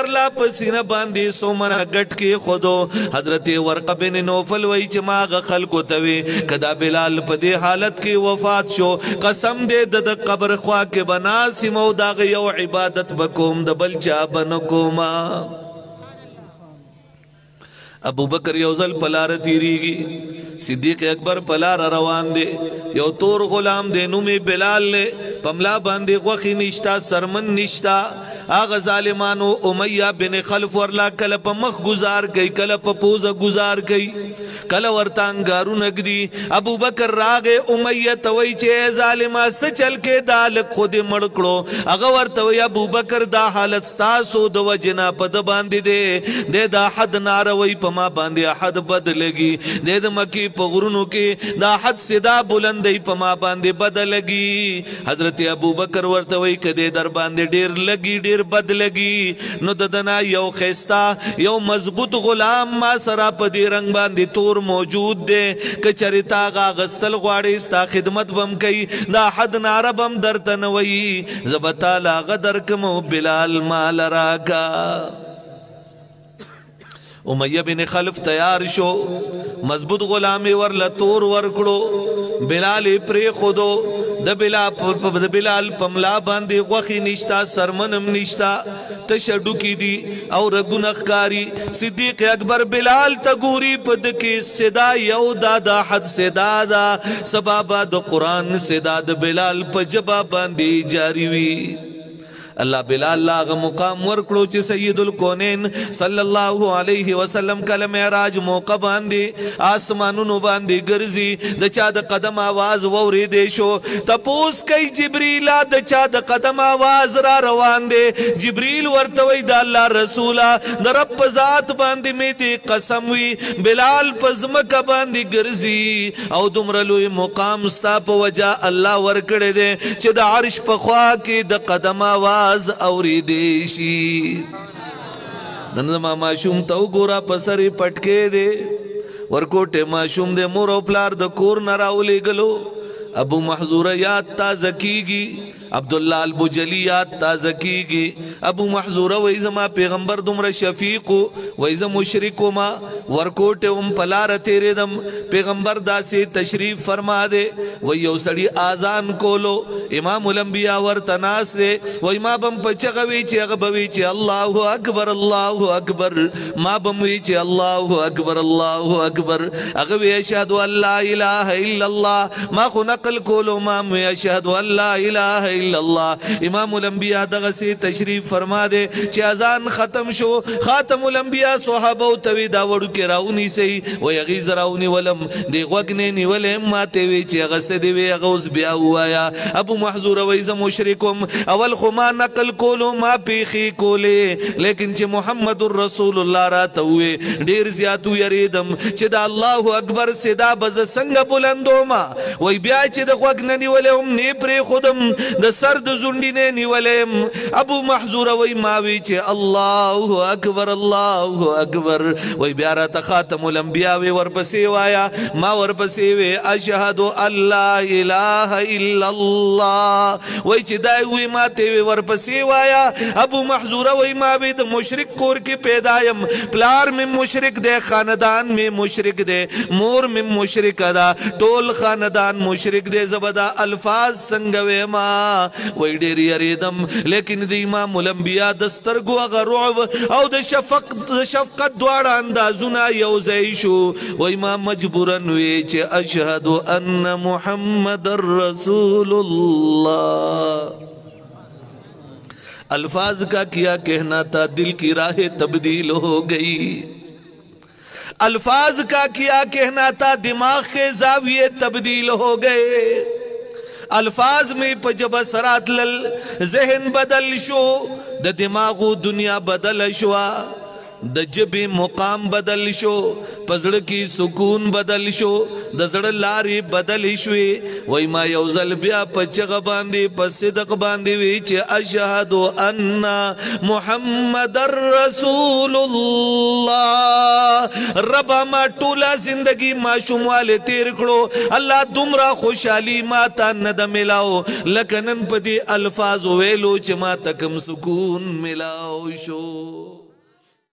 ورلا پسینه باندې سومره گٹ کی خودو حضرت ورقه بن نوفل وی چې ما غ خلکو توي کدا بلال په دې حالت کې وفات شو قسم دې د قبر خوا کې بناسي مو دا یو عبادت بکوم د بل چا بنکوما ابو بکر یوزل پلار تیریږي صدیق اکبر پلار روان دي یو تور غلام دې نومي بلال له پملا باندې غوخي نشتا سرمن نشتا آغا ظالمانو امیہ بن خلف ورلا کل پا مخ گزار گئی کل پا پوز گزار گئی کل ورتانگارو نگدی ابو بکر راغے امیہ توی چے ظالمہ سچل کے دالک خود مڑکڑو اگا ورتوی ابو بکر دا حالت ستاسو دو جنا پد باندی دے دا حد ناروی پا ما باندی حد بد لگی دے دا مکی پا غرونو کی دا حد صدا بلندی پا ما باندی بد لگی حضرت ابو بکر ورتوی کدے در باندی دیر لگی دیر بد لگی نو ددنا یو خیستا یو مضبوط غلام ما سرا پا دی رنگ باندی تور موجود دے کچری تاغا غستل غواڑی ستا خدمت بم کئی دا حد ناربم در تنوئی زبتا لاغ در کمو بلال مال راکا امیہ بن خلف تیار شو مضبوط غلامی ورل تور ورکڑو بلال پری خودو د بلال پملا باندې غوخي نشتا سرمنم نشتا تشډو کی دی او رګون اخکاری صدیق اکبر بلال تګوري پد کې صدا یو دادا حد صدا دا سبب د قران صدا د بلال په جبا باندې جاری وی اللہ بلال لاغ مقام ورکڑو چی سید الکونین صلی اللہ علیہ وسلم کل معراج موقع باندی آسمانونو باندی گرزی دچا د قدم آواز ووری دیشو تپوس کئی جبریلا دچا د قدم آواز را روان دے جبریل ورتوی دا اللہ رسولا دا رب ذات باندی میں دی قسم وی بلال پزمک باندی گرزی او دمرلوی مقام ستا پا وجہ اللہ ورکڑے دے چی دا عرش پخوا کی دا قدم آواز اوری دیشی ننزما معشوم تاو گورا پسری پٹکے دے ورکوٹے معشوم دے مور و پلار دا کور نراولی گلو ابو محضور یاد تازکی گی عبداللہ البجلی یاد تازکی گی ابو محضور ویزما پیغمبر دمر شفیقو ویزم مشرکو ما ورکوٹے پلار تیرے دم پیغمبر دا سے تشریف فرما دے ویو سڑی آزان کولو امام الانبیاء ورتناس دے وی ما بم پچغوی چی اغبوی چی اللہ اکبر ما بموی چی اللہ اکبر اغوی اشہدو اللہ الہ الا اللہ ما خو نقل کولو ماموی اشہدو اللہ الہ الا اللہ امام الانبیاء دغسی تشریف فرما دے چی ازان ختم شو خاتم الانبیاء صحابو توی داوڑو کے راونی سی وی اغیز راونی ولم دی غوگنینی ولم ماتوی چی اغسی دیوی اغوز بیا ہوایا ابو محضور ویزم مشرکم اول خما نقل کولو ما پیخی کولے لیکن چی محمد الرسول اللہ راتا ہوئے دیر زیادو یریدم چی دا اللہ اکبر صدا بز سنگ بلندو ما وی بیا چی دا غوگنینی ولم نیپری خودم دا سرد زنڈینے نیولیم ابو محضور وی ماوی چی اللہ اکبر وی بیارا تخاتم الانبیاء وی ورپسی وایا ما ورپسی وی اشہدو اللہ الہ الا اللہ وی چی دائی وی ما تیوی ورپسی وایا ابو محضور وی ماوی دا مشرک کور کی پیدایم پلار میں مشرک دے خاندان میں مشرک دے مور میں مشرک دا ٹول خاندان مشرک دے زبدا الفاظ سنگوے ما وی دیری اریدم لیکن دی امام الانبیاء دسترگو اغا رعب او دا شفقت دوارا اندازونا یوزیشو وی ما مجبورن ویچ اشہدو ان محمد الرسول اللہ الفاظ کا کیا کہنا تھا دل کی راہ تبدیل ہو گئی الفاظ کا کیا کہنا تھا دماغ کے زاویے تبدیل ہو گئے الفاظ میں پجب سرات لل ذہن بدل شو دا دماغو دنیا بدل شوا د جبې مقام بدل شو پزړه کې سکون بدل شو د زړه لارې بدل شوې وای ما یو ځل بیا په چغه باندې په صدق باندې وی چې اشهد ان محمد رسول الله رب ما ټوله زندگی ما شمواله تیر کړو الله دومره خوشحالي ما ته نه د ملاو لکه نن په دې الفاظ ویلو چې ما تکم سکون ملاو شو